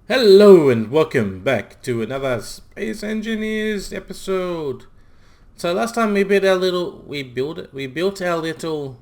Hello and welcome back to another Space Engineers episode. So last time we built our little retractable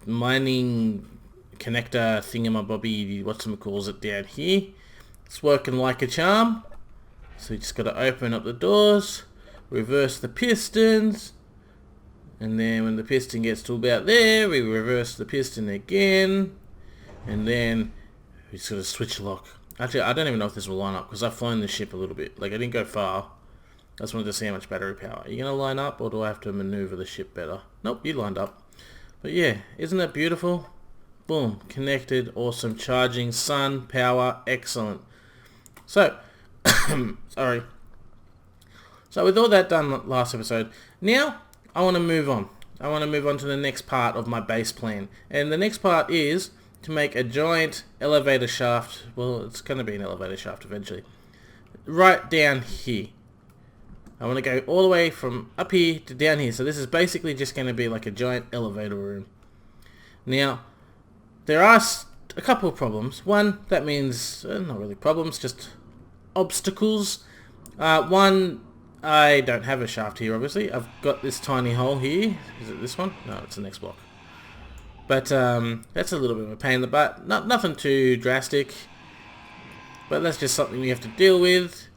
mining connector thingamabobby, whatchamacalls it down here. It's working like a charm. So you just got to open up the doors, reverse the pistons, and then when the piston gets to about there, we reverse the piston again. And then we sort of switch lock. Actually, I don't even know if this will line up because I've flown the ship a little bit. Like, I didn't go far. I just wanted to see how much battery power. Are you going to line up or do I have to maneuver the ship better? Nope, you lined up. But yeah, isn't that beautiful? Boom, connected, awesome, charging, sun, power, excellent. So, sorry. So with all that done last episode, now I want to move on. I want to move on to the next part of my base plan. And the next part is to make a giant elevator shaft. Well, it's going to be an elevator shaft eventually. Right down here. I want to go all the way from up here to down here. So this is basically just going to be like a giant elevator room. Now, there are a couple of problems. One, that means, not really problems, just obstacles. One, I don't have a shaft here, obviously. I've got this tiny hole here. Is it this one? No, it's the next block. But that's a little bit of a pain in the butt. Nothing too drastic. But that's just something we have to deal with.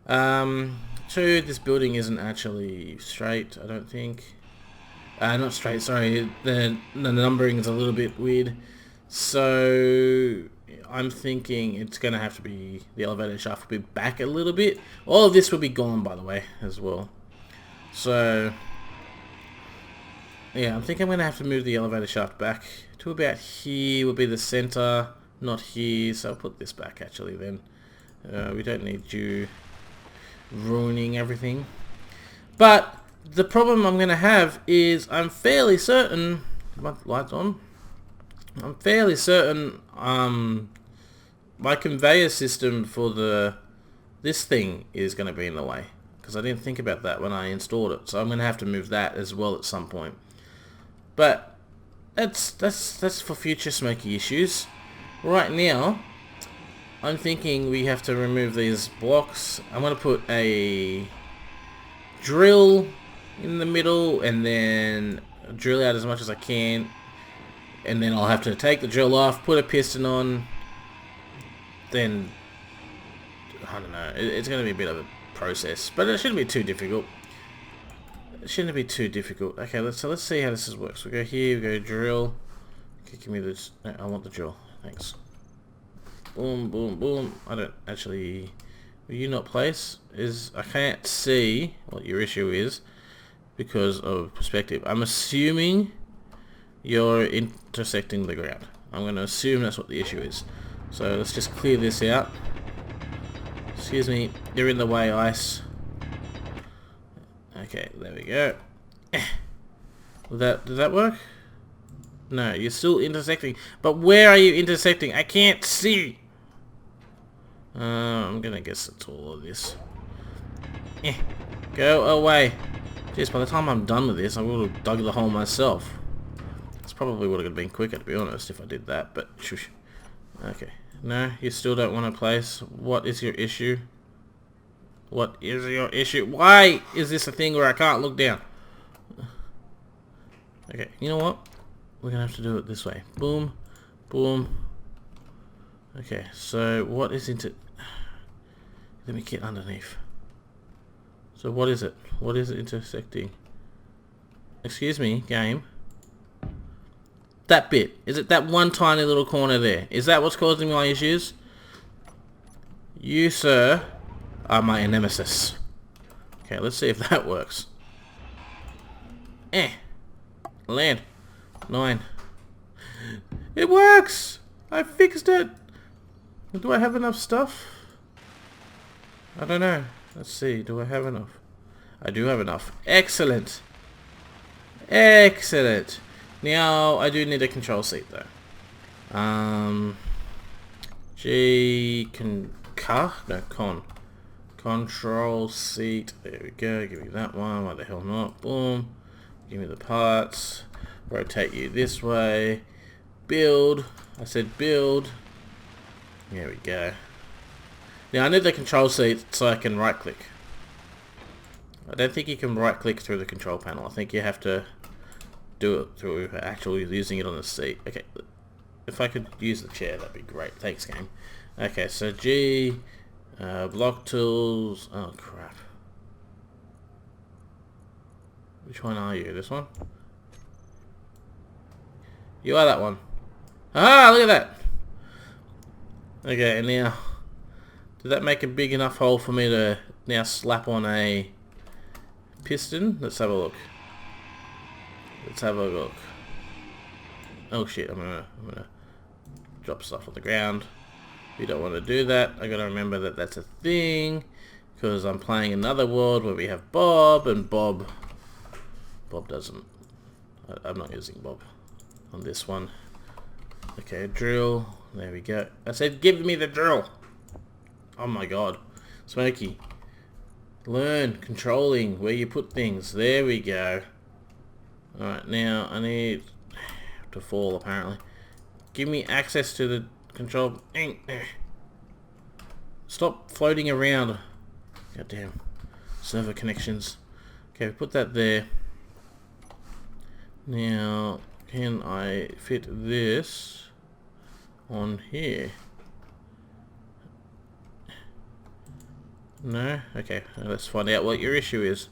Two, this building isn't actually straight, I don't think. Not straight, sorry. The numbering is a little bit weird. So I'm thinking it's going to have to be, the elevator shaft will be back a little bit. All of this will be gone, by the way, as well. So yeah, I'm thinking I'm going to have to move the elevator shaft back to about here will be the center, not here, so I'll put this back actually then. We don't need you ruining everything. But the problem I'm going to have is I'm fairly certain, my lights on, I'm fairly certain my conveyor system for this thing is going to be in the way. Because I didn't think about that when I installed it, so I'm going to have to move that as well at some point. But that's for future smoky issues. Right now, I'm thinking we have to remove these blocks. I'm going to put a drill in the middle and then drill out as much as I can. And then I'll have to take the drill off, put a piston on. Then, I don't know, it's going to be a bit of a process. But it shouldn't be too difficult. It shouldn't be too difficult. Okay, let's see how this works. We go here, we go drill. Okay, give me this. No, I want the drill. Thanks. Boom, boom, boom. I don't actually. Will you not place? I can't see what your issue is because of perspective. I'm assuming you're intersecting the ground. I'm going to assume that's what the issue is. So let's just clear this out. Excuse me, you're in the way, ice. Okay, there we go. Did that work? No, you're still intersecting. But where are you intersecting? I can't see. I'm gonna guess it's all of this. Go away. Jeez, by the time I'm done with this, I would have dug the hole myself. This probably would have been quicker, to be honest, if I did that, but shush. Okay. No, you still don't want to place. What is your issue? What is your issue? Why is this a thing where I can't look down? Okay, you know what? We're going to have to do it this way. Boom, boom. Okay, so what is into... Let me get underneath. So what is it? What is it intersecting? Excuse me, game. That bit. Is it that one tiny little corner there? Is that what's causing my issues? You, sir, are my nemesis. Okay, let's see if that works. Land. 9. It works! I fixed it! Do I have enough stuff? I don't know. Let's see. Do I have enough? I do have enough. Excellent. Excellent. Now, I do need a control seat, though. Control seat. There we go. Give me that one. Why the hell not? Boom. Give me the parts. Rotate you this way. Build. I said build. There we go. Now I need the control seat so I can right click. I don't think you can right click through the control panel. I think you have to do it through actually using it on the seat. Okay, if I could use the chair, that'd be great. Thanks, game. Okay, so G, block tools. Oh crap. Which one are you? This one? You are that one. Ah, look at that. Okay, and now, did that make a big enough hole for me to now slap on a piston? Let's have a look. Let's have a look. Oh shit, I'm gonna drop stuff on the ground. We don't want to do that. I gotta remember that that's a thing, because I'm playing another world where we have Bob, and Bob doesn't. I'm not using Bob on this one. Okay, drill. There we go. I said give me the drill. Oh my god. Smokey. Learn controlling where you put things. There we go. Alright, now I need to fall apparently. Give me access to the control. Stop floating around. Goddamn. Server connections. Okay, we put that there. Now, can I fit this on here? No? Okay, let's find out what your issue is.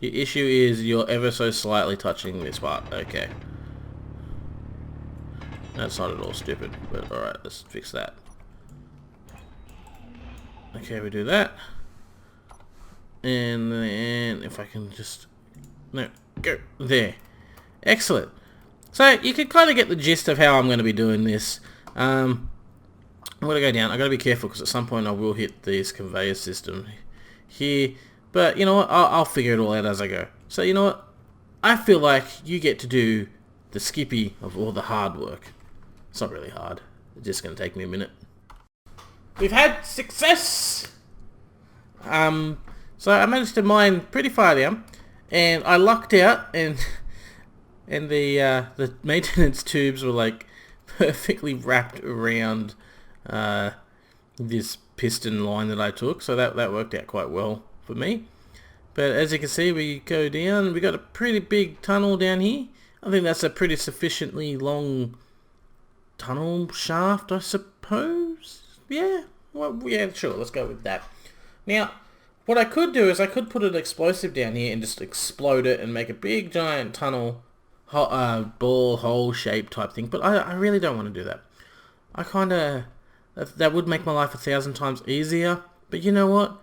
Your issue is you're ever so slightly touching this part. Okay. That's not at all stupid, but alright, let's fix that. Okay, we do that. And then if I can just... No, go. There. Excellent. So you can kind of get the gist of how I'm going to be doing this. I'm going to go down. I've got to be careful because at some point I will hit this conveyor system here. But you know what? I'll figure it all out as I go. So you know what? I feel like you get to do the skippy of all the hard work. It's not really hard. It's just going to take me a minute. We've had success! So I managed to mine pretty far down. And I lucked out, and the maintenance tubes were like perfectly wrapped around this piston line that I took, so that worked out quite well for me. But as you can see, we go down. We got a pretty big tunnel down here. I think that's a pretty sufficiently long tunnel shaft, I suppose. Yeah, well, yeah, sure. Let's go with that. Now, what I could do is I could put an explosive down here and just explode it and make a big giant tunnel, ball hole shape type thing. But I really don't want to do that. I kind of, that would make my life 1,000 times easier. But you know what?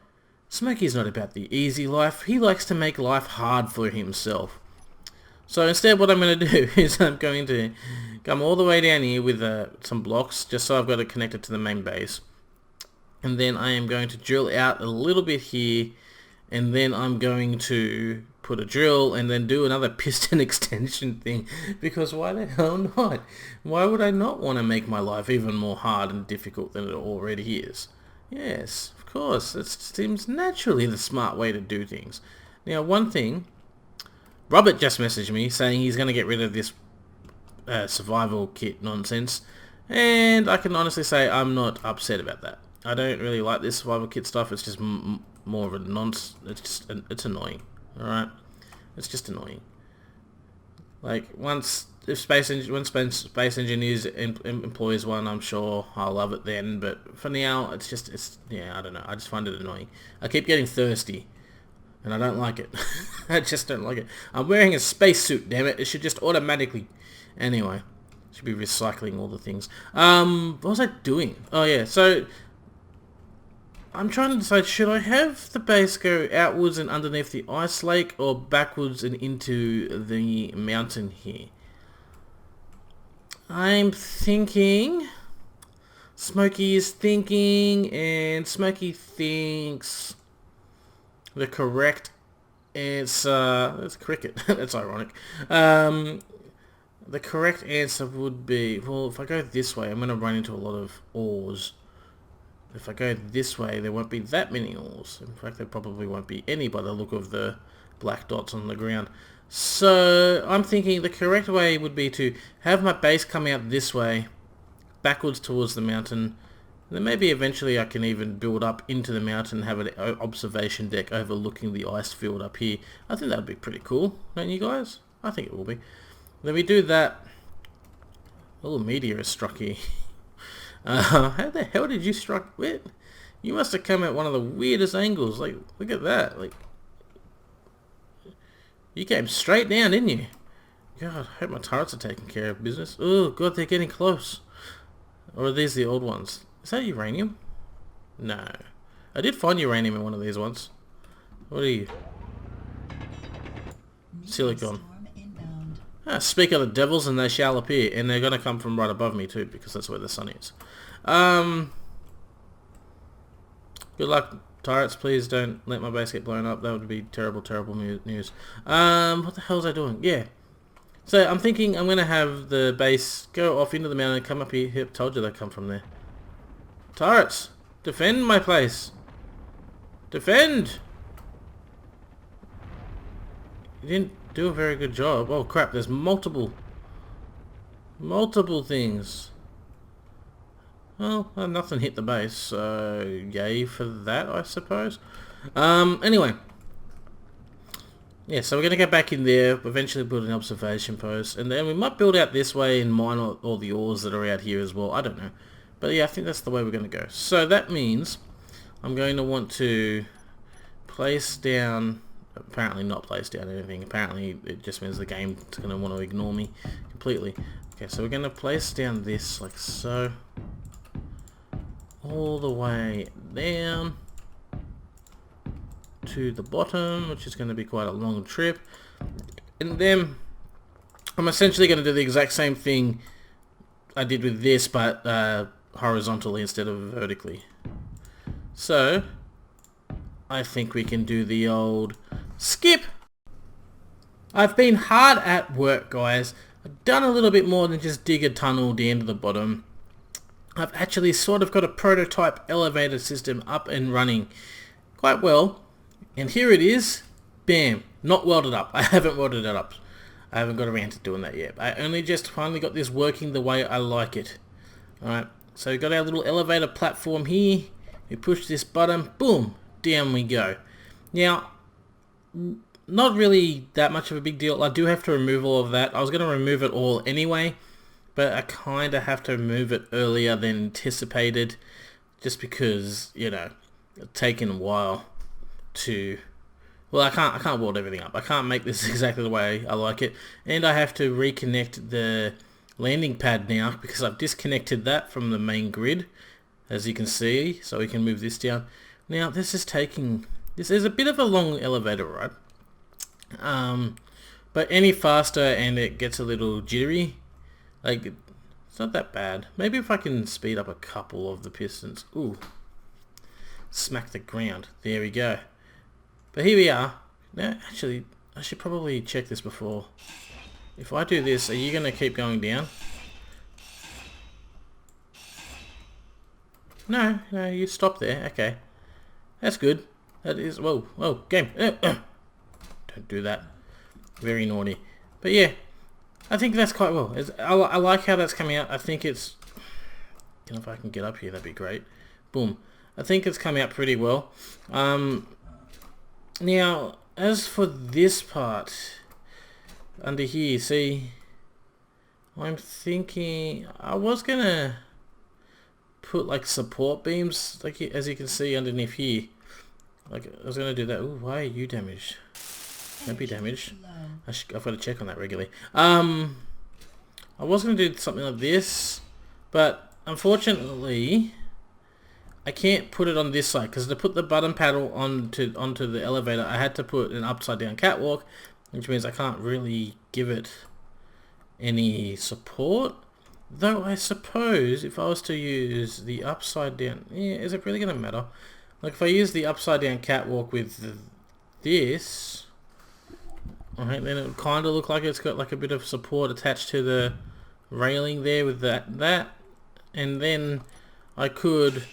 Smokey's not about the easy life. He likes to make life hard for himself. So instead what I'm going to do is I'm going to come all the way down here with some blocks, just so I've got it connected to the main base. And then I am going to drill out a little bit here, and then I'm going to put a drill and then do another piston extension thing, because why the hell not? Why would I not want to make my life even more hard and difficult than it already is? Yes, of course, it seems naturally the smart way to do things. Now one thing, Robert just messaged me saying he's going to get rid of this survival kit nonsense, and I can honestly say I'm not upset about that. I don't really like this survival kit stuff. It's just more of a nonsense. It's annoying. All right, it's just annoying. Like once Space Engineers employs one, I'm sure I'll love it then. But for now, it's yeah, I don't know. I just find it annoying. I keep getting thirsty, and I don't like it. I just don't like it. I'm wearing a spacesuit. Damn it! It should just automatically. Anyway, should be recycling all the things. What was I doing? Oh yeah, so. I'm trying to decide, should I have the base go outwards and underneath the ice lake, or backwards and into the mountain here? I'm thinking... Smokey is thinking, and Smokey thinks the correct answer... That's cricket. That's ironic. The correct answer would be... Well, if I go this way, I'm going to run into a lot of ores. If I go this way, there won't be that many ores. In fact, there probably won't be any by the look of the black dots on the ground. So I'm thinking the correct way would be to have my base come out this way, backwards towards the mountain. And then maybe eventually I can even build up into the mountain and have an observation deck overlooking the ice field up here. I think that would be pretty cool, don't you guys? I think it will be. Then we do that. Oh, meteor has struck here. How the hell did you strike it? You must have come at one of the weirdest angles. Like, look at that. Like, you came straight down, didn't you? God, I hope my turrets are taking care of business. Oh, God, they're getting close. Or are these the old ones? Is that uranium? No. I did find uranium in one of these ones. What are you? Silicon. Ah, speak of the devils and they shall appear. And they're going to come from right above me too, because that's where the sun is. Good luck, turrets. Please don't let my base get blown up. That would be terrible, terrible news. What the hell was I doing? Yeah. So I'm thinking I'm going to have the base go off into the mountain and come up here. Yep, told you they'd come from there. Turrets! Defend my place! Defend! You didn't do a very good job. Oh crap, there's multiple things. Well, nothing hit the base, so yay for that, I suppose. Anyway. Yeah, so we're going to go back in there, eventually build an observation post, and then we might build out this way and mine all the ores that are out here as well. I don't know. But yeah, I think that's the way we're going to go. So that means I'm going to want to place down, apparently not place down anything. Apparently it just means the game's going to want to ignore me completely. Okay, so we're going to place down this like so. All the way down to the bottom, which is going to be quite a long trip. And then I'm essentially going to do the exact same thing I did with this, but horizontally instead of vertically. So I think we can do the old skip. I've been hard at work, guys. I've done a little bit more than just dig a tunnel down to the bottom. I've actually sort of got a prototype elevator system up and running quite well. And here it is. Bam. Not welded up. I haven't welded it up. I haven't got around to doing that yet. I only just finally got this working the way I like it. Alright. So we've got our little elevator platform here. We push this button. Boom. Down we go. Now, not really that much of a big deal. I do have to remove all of that. I was going to remove it all anyway. But I kind of have to remove it earlier than anticipated. Just because, you know, it's taken a while to... Well, I can't weld everything up. I can't make this exactly the way I like it. And I have to reconnect the landing pad now because I've disconnected that from the main grid, as you can see. So we can move this down. Now, this is taking... This is a bit of a long elevator ride. But any faster and it gets a little jittery. Like, it's not that bad. Maybe if I can speed up a couple of the pistons. Ooh. Smack the ground. There we go. But here we are. Now, actually, I should probably check this before. If I do this, are you going to keep going down? No, you stop there. Okay. That's good. That is... Whoa, whoa, game. Don't do that. Very naughty. But yeah, I think that's quite well. I like how that's coming out. I think it's... You know, if I can get up here, that'd be great. Boom. I think it's come out pretty well. Now, as for this part, under here, see, I'm thinking, I was gonna put like support beams, like as you can see underneath here. Like, I was gonna do that. Ooh, why are you damaged? Don't be damaged. I've got to check on that regularly. I was gonna do something like this, but unfortunately, I can't put it on this side because to put the button paddle onto the elevator, I had to put an upside down catwalk, which means I can't really give it any support. Though I suppose if I was to use the upside down, yeah, is it really going to matter? Like if I use the upside down catwalk with this, alright, then it would kind of look like it's got like a bit of support attached to the railing there with that, and then I could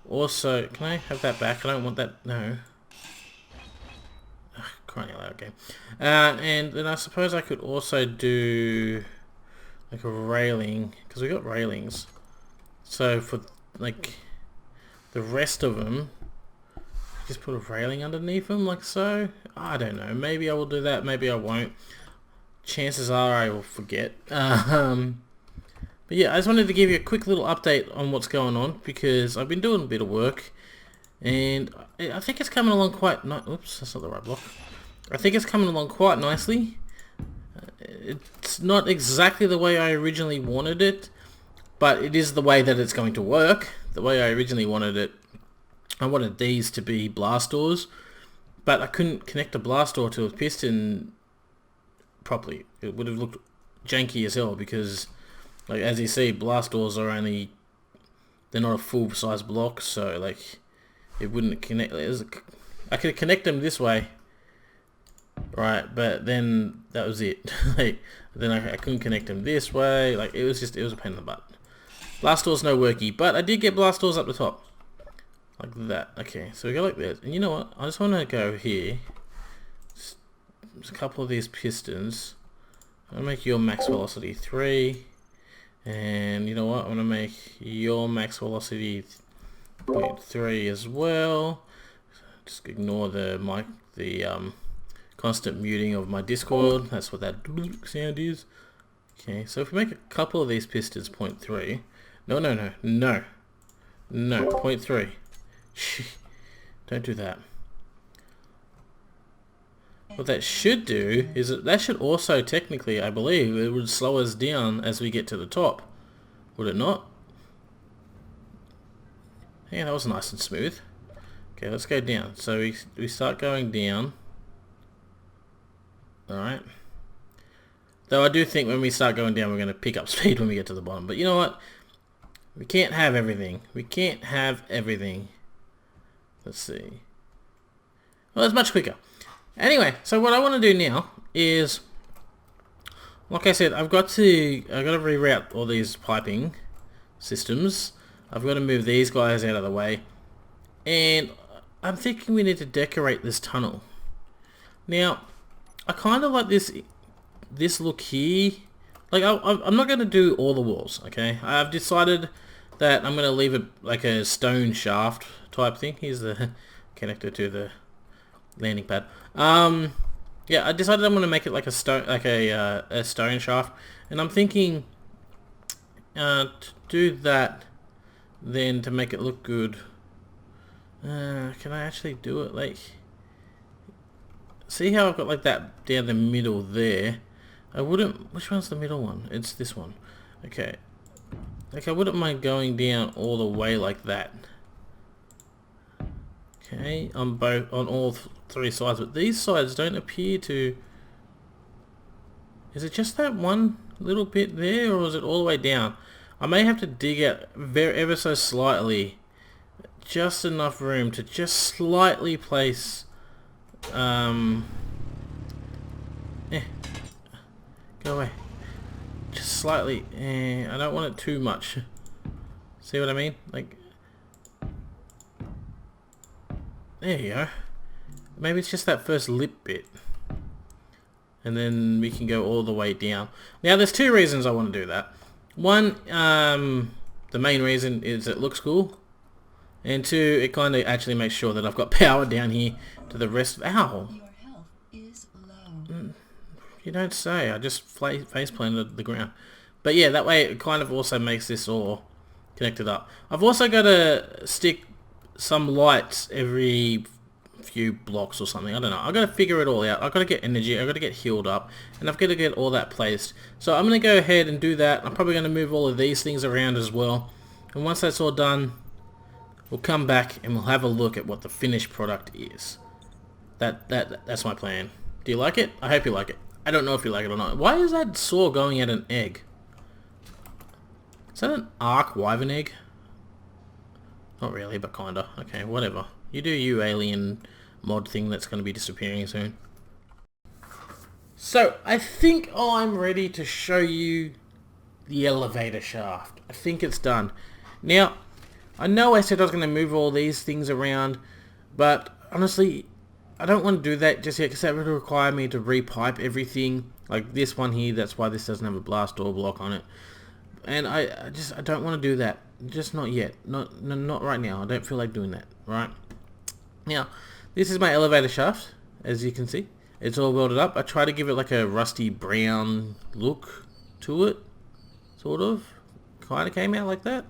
also, can I have that back? I don't want that, no. Oh, crying out loud game. And then I suppose I could also do like a railing, because we got railings. So for like the rest of them, just put a railing underneath them like so. I don't know. Maybe I will do that. Maybe I won't. Chances are I will forget. But yeah, I just wanted to give you a quick little update on what's going on, because I've been doing a bit of work, and I think it's coming along quite oops, that's not the right block. I think it's coming along quite nicely. It's not exactly the way I originally wanted it, but it is the way that it's going to work. The way I originally wanted it, I wanted these to be blast doors, but I couldn't connect a blast door to a piston properly. It would have looked janky as hell, because like as you see, blast doors are only, they're not a full size block, so like it wouldn't connect. I could connect them this way, right, but then that was it. Like then I couldn't connect them this way. Like it was a pain in the butt. Blast doors no worky, but I did get blast doors up the top like that. Okay, so we go like this, and you know what, I just want to go here. There's a couple of these pistons. I'll make your max velocity 3, and you know what, I'm gonna make your max velocity 0.3 as well. Just ignore the constant muting of my Discord. That's what that sound is. Okay, so if we make a couple of these pistons 0.3, no, 0.3. Don't do that. What that should do is that should also technically, I believe, it would slow us down as we get to the top. Would it not? Yeah, that was nice and smooth. Okay, let's go down. So we start going down. Alright. Though I do think when we start going down, we're going to pick up speed when we get to the bottom. But you know what? We can't have everything. We can't have everything. Let's see. Well, it's much quicker. Anyway, so what I want to do now is, like I said, I've got to reroute all these piping systems. I've got to move these guys out of the way, and I'm thinking we need to decorate this tunnel. Now, I kind of like this look here. Like I'm not going to do all the walls, okay? I've decided that I'm going to leave it like a stone shaft type thing. Here's the connector to the landing pad. Yeah, I decided I'm going to make it like a stone shaft, and I'm thinking to do that, then to make it look good. Can I actually do it? Like, see how I've got like that down the middle there? I wouldn't. Which one's the middle one? It's this one. Okay. Like I wouldn't mind going down all the way like that. Okay, on all three sides, but these sides don't appear to. Is it just that one little bit there, or is it all the way down? I may have to dig out ever so slightly, just enough room to just slightly place. Go away. Just slightly. I don't want it too much. See what I mean? Like. There you go. Maybe it's just that first lip bit. And then we can go all the way down. Now there's two reasons I want to do that. One, the main reason is it looks cool. And two, it kind of actually makes sure that I've got power down here to the rest of... Ow! Your health is low. You don't say. I just face planted the ground. But yeah, that way it kind of also makes this all connected up. I've also got to stick some lights every few blocks or something. I don't know. I've got to figure it all out. I've got to get energy. I've got to get healed up. And I've got to get all that placed. So I'm going to go ahead and do that. I'm probably going to move all of these things around as well. And once that's all done, we'll come back and we'll have a look at what the finished product is. That's my plan. Do you like it? I hope you like it. I don't know if you like it or not. Why is that saw going at an egg? Is that an arc wyvern egg? Not really, but kinda. Okay, whatever. You do you, alien mod thing that's going to be disappearing soon. So, I think I'm ready to show you the elevator shaft. I think it's done. Now, I know I said I was going to move all these things around, but honestly, I don't want to do that just yet because that would require me to repipe everything. Like this one here, that's why this doesn't have a blast door block on it. And I don't want to do that. Just not yet. Not right now. I don't feel like doing that. Right? Now, this is my elevator shaft, as you can see. It's all welded up. I try to give it like a rusty brown look to it. Sort of. Kind of came out like that.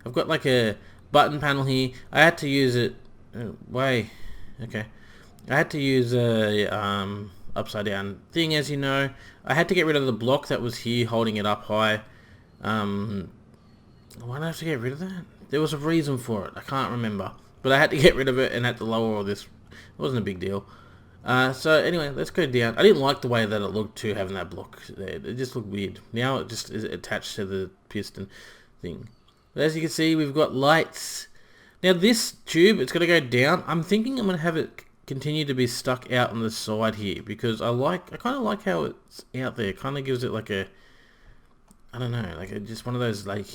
I've got like a button panel here. I had to use it... Okay. I had to use a upside down thing, as you know. I had to get rid of the block that was here holding it up high. Why did I have to get rid of that? There was a reason for it. I can't remember. But I had to get rid of it and had to lower all this. It wasn't a big deal. So anyway, let's go down. I didn't like the way that it looked too, having that block there. It just looked weird. Now it just is attached to the piston thing. But as you can see, we've got lights. Now this tube, it's going to go down. I'm thinking I'm going to have it continue to be stuck out on the side here because I kind of like how it's out there. It kind of gives it like a, I don't know, like just one of those like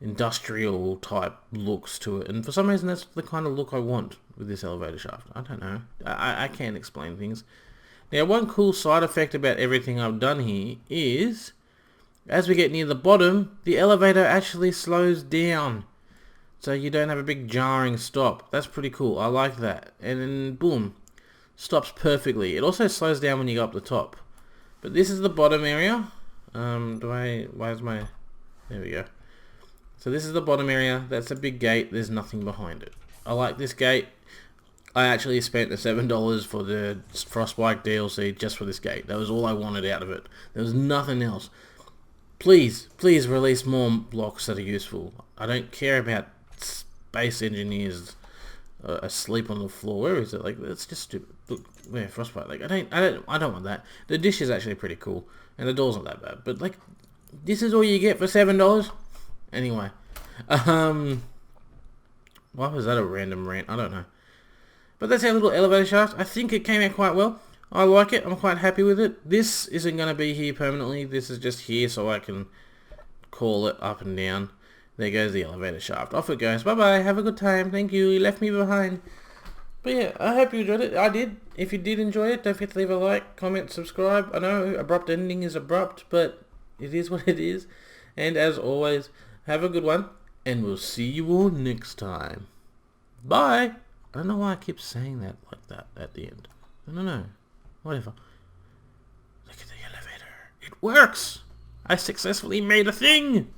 industrial type looks to it. And for some reason that's the kind of look I want with this elevator shaft. I don't know. I can't explain things. Now one cool side effect about everything I've done here is as we get near the bottom, the elevator actually slows down. So you don't have a big jarring stop. That's pretty cool. I like that. And then boom, stops perfectly. It also slows down when you go up the top. But this is the bottom area. There we go. So this is the bottom area. That's a big gate. There's nothing behind it. I like this gate. I actually spent the $7 for the Frostbite DLC just for this gate. That was all I wanted out of it. There was nothing else. Please release more blocks that are useful. I don't care about space engineers asleep on the floor. Where is it? Like, that's just stupid. Look, where Frostbite? Like, I don't want that. The dish is actually pretty cool, and the door's not that bad. But like, this is all you get for $7. Anyway, why was that a random rant? I don't know. But that's our little elevator shaft. I think it came out quite well. I like it. I'm quite happy with it. This isn't going to be here permanently. This is just here so I can call it up and down. There goes the elevator shaft. Off it goes. Bye-bye. Have a good time. Thank you. You left me behind. But yeah, I hope you enjoyed it. I did. If you did enjoy it, don't forget to leave a like, comment, subscribe. I know abrupt ending is abrupt, but it is what it is. And as always, have a good one. And we'll see you all next time. Bye. I don't know why I keep saying that like that at the end. I don't know. Whatever. Look at the elevator. It works. I successfully made a thing.